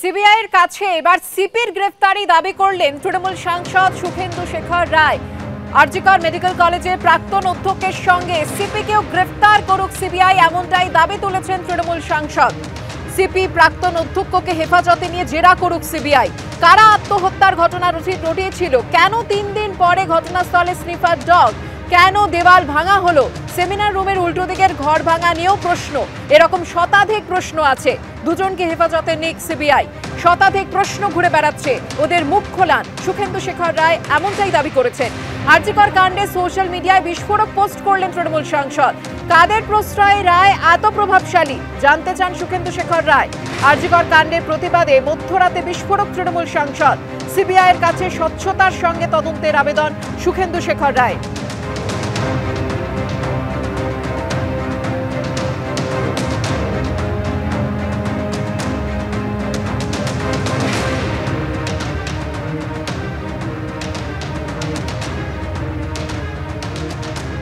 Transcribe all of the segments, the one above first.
সিবিআইয়ের কাছে এবার সিপির গ্রেফতারি দাবি করলেন তৃণমূল সাংসদ সুখেন্দু শেখর রায়। আরজিকর মেডিকেল কলেজের প্রাক্তন অধ্যক্ষের সঙ্গে সিপিকেও গ্রেফতার করুক সিবিআই, এমনটাই দাবি তুলেছেন তৃণমূল সাংসদ। সিপি প্রাক্তন অধ্যক্ষকে হেফাজতে নিয়ে জেরা করুক সিবিআই। কারা আত্মহত্যার ঘটনা ঘটিয়েছিল, কেন 3 দিন পরে ঘটনাস্থলে স্নিফার ডগ, কেন দেওয়াল ভাঙা হলো, সেমিনার রুমের উল্টো দিকের ঘর ভাঙা নিয়েও প্রশ্ন। এরকম শতাধিক প্রশ্ন আছে। দুজনকে হেফাজতে নিক সিবিআই। শতাধিক প্রশ্ন ঘুরে বেড়াচ্ছে, ওদের মুখ খোলান সুখেন্দু শেখর রায়, এমনটাই দাবি করেছেন। আরজিকর কাণ্ডে সোশ্যাল মিডিয়ায় বিস্ফোরক পোস্ট করলেন তৃণমূল সাংসদ। কাদের প্রশ্রয়ে রায় এত প্রভাবশালী জানতে চান সুখেন্দু শেখর রায়। আরজিকর কাণ্ডের প্রতিবাদে মধ্যরাতে বিস্ফোরক তৃণমূল সাংসদ। সিবিআইয়ের কাছে স্বচ্ছতার সঙ্গে তদন্তের আবেদন সুখেন্দু শেখর রায়।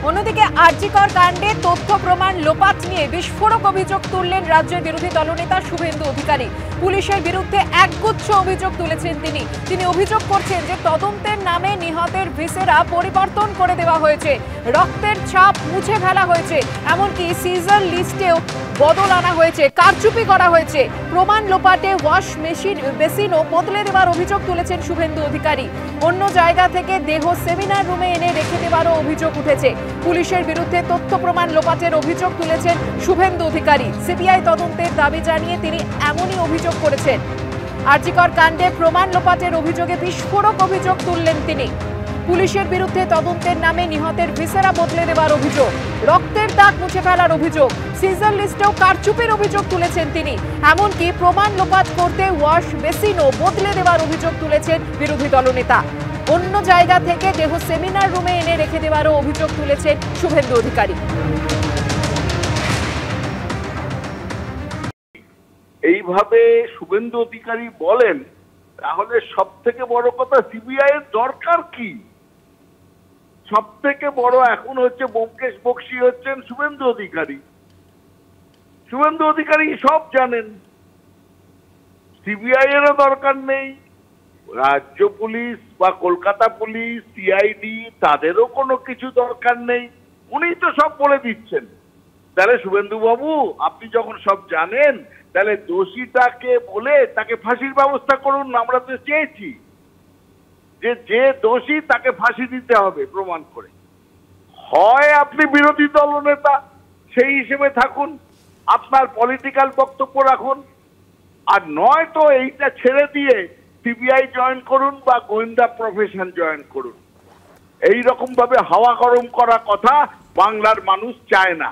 অন্যদিকে আরজিকর কাণ্ডে তথ্য প্রমাণ লোপাট নিয়ে বিস্ফোরক অভিযোগ তুললেন রাজ্যের বিরোধী দলনেতা শুভেন্দু অধিকারী। পুলিশের বিরুদ্ধে একগুচ্ছ অভিযোগ তুলেছেন তিনি অভিযোগ করছেন যে তদন্তের নামে নিহতের ভিসেরা পরিবর্তন করে দেওয়া হয়েছে, রক্তের ছাপ মুছে ফেলা হয়েছে, এমনকি সিজার লিস্টেও বদল আনা হয়েছে, কারচুপি করা হয়েছে। প্রমাণ লোপাটে ওয়াশ বেসিনও বদলে দেওয়ার অভিযোগ তুলেছেন শুভেন্দু অধিকারী। অন্য জায়গা থেকে দেহ সেমিনার রুমে এনে রেখে দেওয়ারও অভিযোগ উঠেছে। পুলিশের বিরুদ্ধে তথ্য প্রমাণ লোপাটের অভিযোগ তুলেছেন শুভেন্দু অধিকারী। সিবিআই তদন্তের দাবি জানিয়ে তিনি এমনই অভিযোগ করেছেন। আরজিকর কাণ্ডে প্রমাণ লোপাটের অভিযোগে বিস্ফোরক অভিযোগ তুললেন তিনি। পুলিশের বিরুদ্ধে তদন্তের নামে নিহতের ভিসেরা বদলে দেওয়ার অভিযোগ, রক্তের দাগ মুছে ফেলার অভিযোগ, সিজার লিস্টেও কারচুপির অভিযোগ তুলেছেন তিনি। এমনকি প্রমাণ লোপাট করতে ওয়াশ বেসিনও বদলে দেওয়ার অভিযোগ তুলেছেন বিরোধী দলনেতা। অন্য জায়গা থেকে দেহ সেমিনার রুমে এনে রেখে দেওয়ারও অভিযোগ তুলেছেন শুভেন্দু অধিকারী। এইভাবে শুভেন্দু অধিকারী বলেন, তাহলে সব থেকে বড় কথা সিবিআই এর দরকার কি? সব থেকে বড় এখন হচ্ছে ব্যোমকেশ বক্সী হচ্ছেন শুভেন্দু অধিকারী। শুভেন্দু অধিকারী সব জানেন, সিবিআই এরও দরকার নেই, রাজ্য পুলিশ বা কলকাতা পুলিশ, সিআইডি, তাদেরও কোনো কিছু দরকার নেই। উনি তো সব বলে দিচ্ছেন। তাহলে শুভেন্দু বাবু, আপনি যখন সব জানেন, তাহলে দোষীটাকে বলে তাকে ফাঁসির ব্যবস্থা করুন। আমরা তো চেয়েছি যে দোষী তাকে ফাঁসি দিতে হবে প্রমাণ করে। হয় আপনি বিরোধী দলনেতা, সেই হিসেবে থাকুন, আপনার পলিটিক্যাল বক্তব্য রাখুন, আর নয় তো এইটা ছেড়ে দিয়ে সিবিআই জয়েন করুন বা গোয়েন্দা প্রফেশন জয়েন করুন। এই রকম ভাবে হাওয়া গরম করা কথা বাংলার মানুষ চায় না।